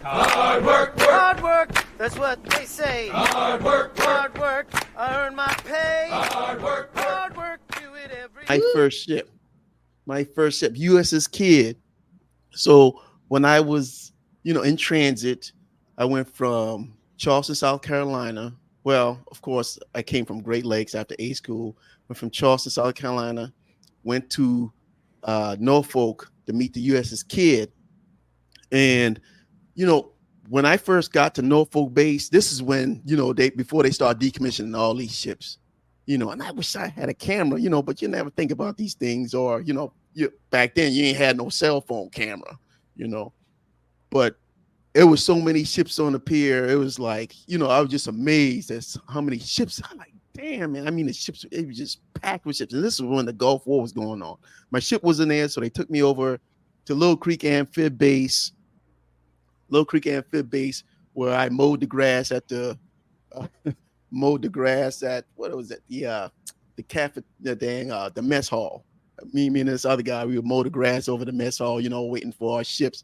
Hard work, work. Hard work, that's what they say. Hard work, work. Hard work, I earn my pay. Hard work, work. Hard work, do it every My first ship, USS Kidd. So when I was, in transit, I went from Charleston, South Carolina. Well, of course, I came from Great Lakes after A school. Went from Charleston, South Carolina, went to Norfolk to meet the USS Kidd. And, when I first got to Norfolk base, this is when, before they start decommissioning all these ships, and I wish I had a camera, but you never think about these things, or, back then you ain't had no cell phone camera, but it was so many ships on the pier. It was like, I was just amazed at how many ships. I'm like, damn, man. I mean, the ships, it was just packed with ships. And this was when the Gulf War was going on. My ship was in there, so they took me over to Little Creek Amphib Base, where I mowed the grass at what was it? The cafe, the mess hall. Me and this other guy, we would mow the grass over the mess hall, waiting for our ships.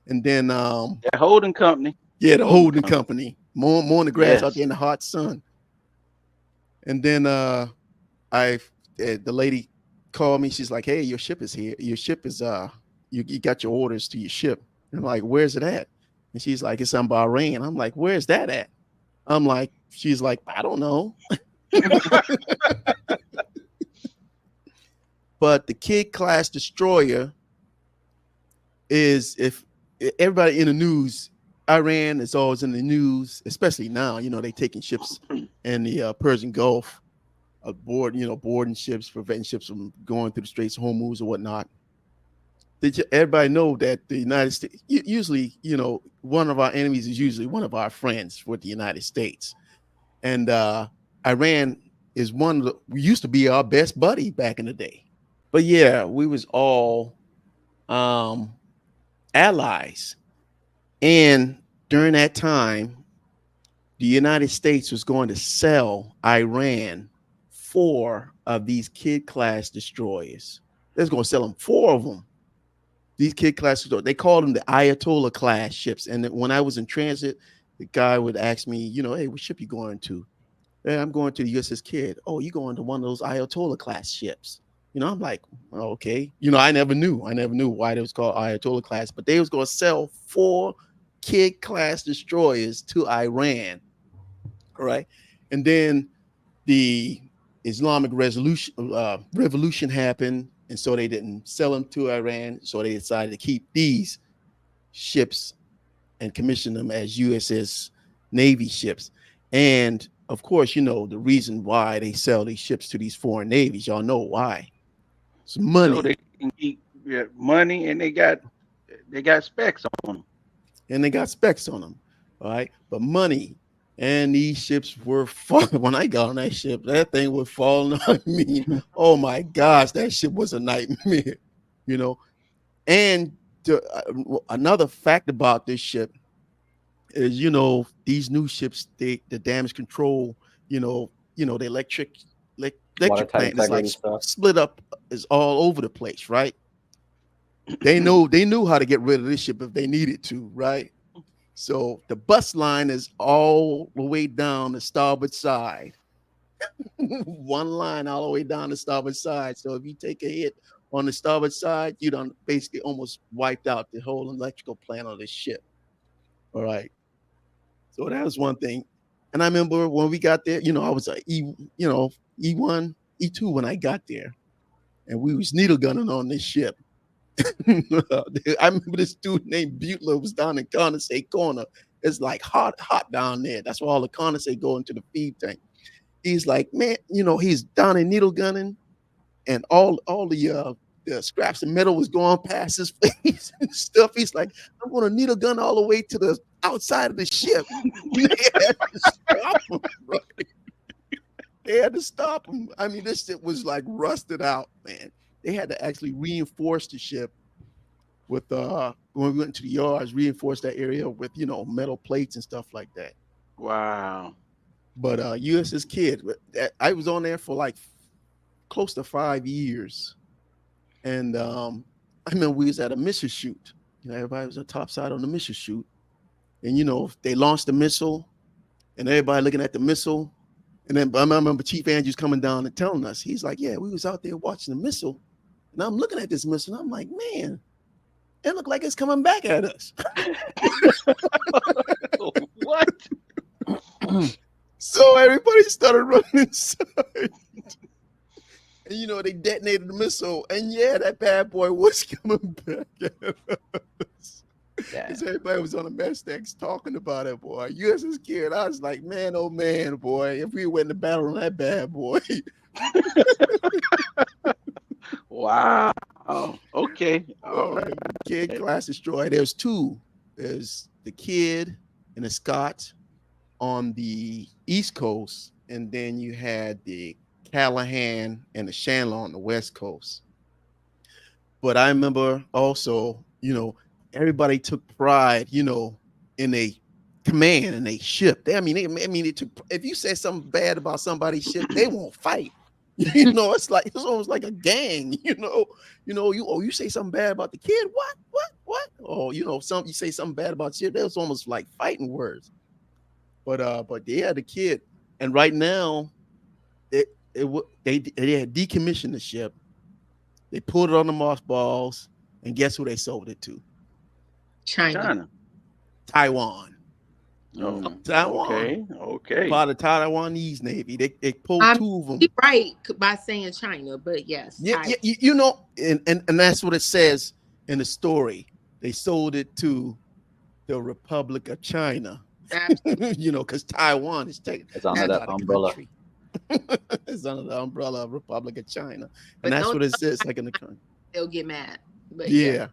And then the holding company. Yeah, the holding company. Mowing the grass out there in the hot sun. And then the lady called me. She's like, "Hey, your ship is here. Your ship is you got your orders to your ship." And I'm like, "Where's it at?" And she's like, "It's in Bahrain." I'm like, "Where's that at?" She's like, "I don't know." But the Kidd class destroyer is, if everybody in the news, Iran is always in the news, especially now, they taking ships in the Persian Gulf boarding ships, preventing ships from going through the Straits of Hormuz or whatnot. Everybody know that the United States, usually, one of our enemies is usually one of our friends with the United States. And Iran is we used to be our best buddy back in the day. But yeah, we was all allies. And during that time, the United States was going to sell Iran 4 of these Kidd class destroyers. They was going to sell them 4 of them. These Kidd class destroyers, they called them the Ayatollah class ships. And when I was in transit, the guy would ask me, "Hey, what ship you going to?" "Hey, I'm going to the USS Kidd." "Oh, you going to one of those Ayatollah class ships?" I'm like, "Oh, okay." I never knew why they was called Ayatollah class, but they was going to sell 4 Kidd class destroyers to Iran. All right. And then the Islamic revolution happened. And so they didn't sell them to Iran. So they decided to keep these ships and commission them as USS Navy ships. And of course, the reason why they sell these ships to these foreign navies, y'all know why. It's money. So they can keep money, and they got specs on them. All right. But money. And these ships were falling. When I got on that ship, that thing was falling on me. Oh my gosh, that ship was a nightmare, And another fact about this ship is, these new ships, the damage control, the electric plant is like split up, is all over the place, right? They knew how to get rid of this ship if they needed to, right? So the bus line is all the way down the starboard side. One line all the way down the starboard side. So if you take a hit on the starboard side, you done basically almost wiped out the whole electrical plant of this ship. All right. So that was one thing. And I remember when we got there, I was a E1, E2 when I got there. And we was needle gunning on this ship. I remember this dude named Butler was down in condensate corner. It's like hot down there. That's where all the condensate go into the feed tank. He's like, man, he's down in needle gunning, and all the scraps of metal was going past his face and stuff. He's like, "I'm going to needle gun all the way to the outside of the ship." They had to stop him. I mean, this shit was like rusted out, man. They had to actually reinforce the ship with when we went to the yards, reinforce that area with metal plates and stuff like that. Wow. But USS Kidd, I was on there for like close to 5 years, and I remember we was at a mission shoot. Everybody was at topside on the mission shoot, and they launched the missile, and everybody looking at the missile. And then I remember Chief Andrews coming down and telling us, he's like, yeah, we was out there watching the missile, and I'm looking at this missile, and I'm like, man, it looked like it's coming back at us. What? So everybody started running inside. And they detonated the missile, and yeah, that bad boy was coming back at us. Because everybody was on the mess decks talking about it, boy. USS Kidd. I was like, man, oh man, boy, if we went to battle on that bad boy. Wow. Okay. All right. Kidd class destroyer. There's two. There's the Kidd and the Scott on the East Coast, and then you had the Callahan and the Chandler on the West Coast. But I remember also, everybody took pride, in a command and a ship. They took. If you say something bad about somebody's ship, they won't fight. It's almost like a gang. You say something bad about the Kidd. What? Oh, you say something bad about ship. That was almost like fighting words. But they had the Kidd, and right now, they had decommissioned the ship. They pulled it on the mothballs, and guess who they sold it to? China. Taiwan. Oh, Taiwan. Okay. Part of Taiwanese Navy. They pulled two of them. You're right by saying China, but yes. Yeah, and that's what it says in the story. They sold it to the Republic of China. Because Taiwan is taken. It's under that umbrella. It's under the umbrella of Republic of China, and that's what it says. Like in the country, they'll get mad. But yeah.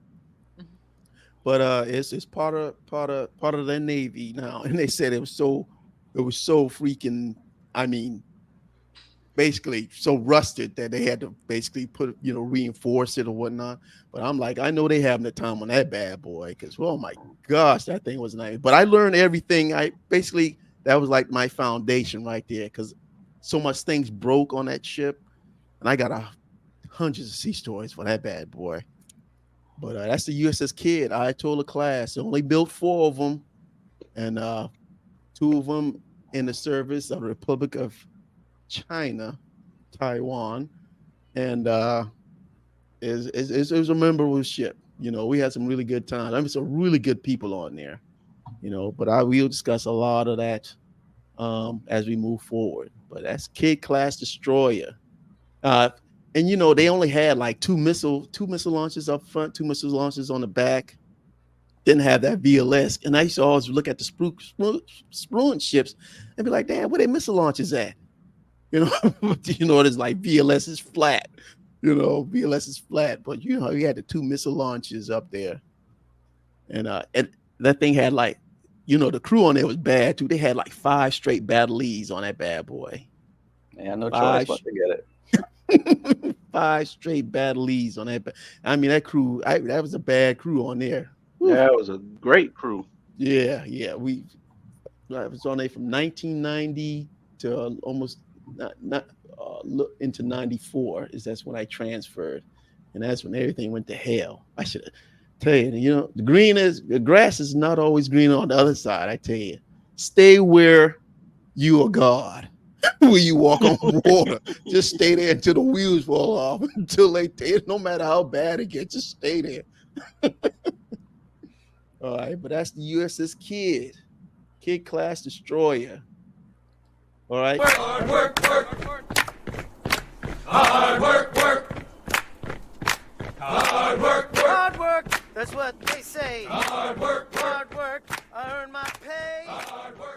But it's part of their Navy now, and they said it was so freaking. Basically so rusted that they had to basically put reinforce it or whatnot. But I'm like, I know they having the time on that bad boy, because oh my gosh, that thing was nice. But I learned everything. That was like my foundation right there, because so much things broke on that ship, and I got hundreds of sea stories for that bad boy. But that's the USS Kidd, Ayatollah class. They only built 4 of them, and 2 of them in the service of the Republic of China, Taiwan, and it was a memorable ship. We had some really good times. Some really good people on there. But we'll discuss a lot of that as we move forward. But that's Kidd class destroyer, and they only had like 2 missile launches up front, 2 missile launches on the back. Didn't have that VLS, and I used to always look at the Spruant ships and be like, damn, where they missile launches at? It's like VLS is flat. VLS is flat, but you had the 2 missile launches up there, and that thing had like, the crew on there was bad too. They had like 5 straight battlees on that bad boy. Yeah, no choice but to get it. 5 straight battlees on that. That crew, that was a bad crew on there. Whew. Yeah, it was a great crew. Yeah. I was on there from 1990 to almost into 94. That's when I transferred, and that's when everything went to hell. I should tell you, the grass is not always green on the other side. I tell you, stay where you are God. Where you walk on water, just stay there until the wheels fall off. No matter how bad it gets, just stay there. All right, but that's the USS Kidd class destroyer. All right. Hard work. Hard work. Hard work. Hard work, that's what they say. Hard work. Hard work, I earn my pay. Hard work.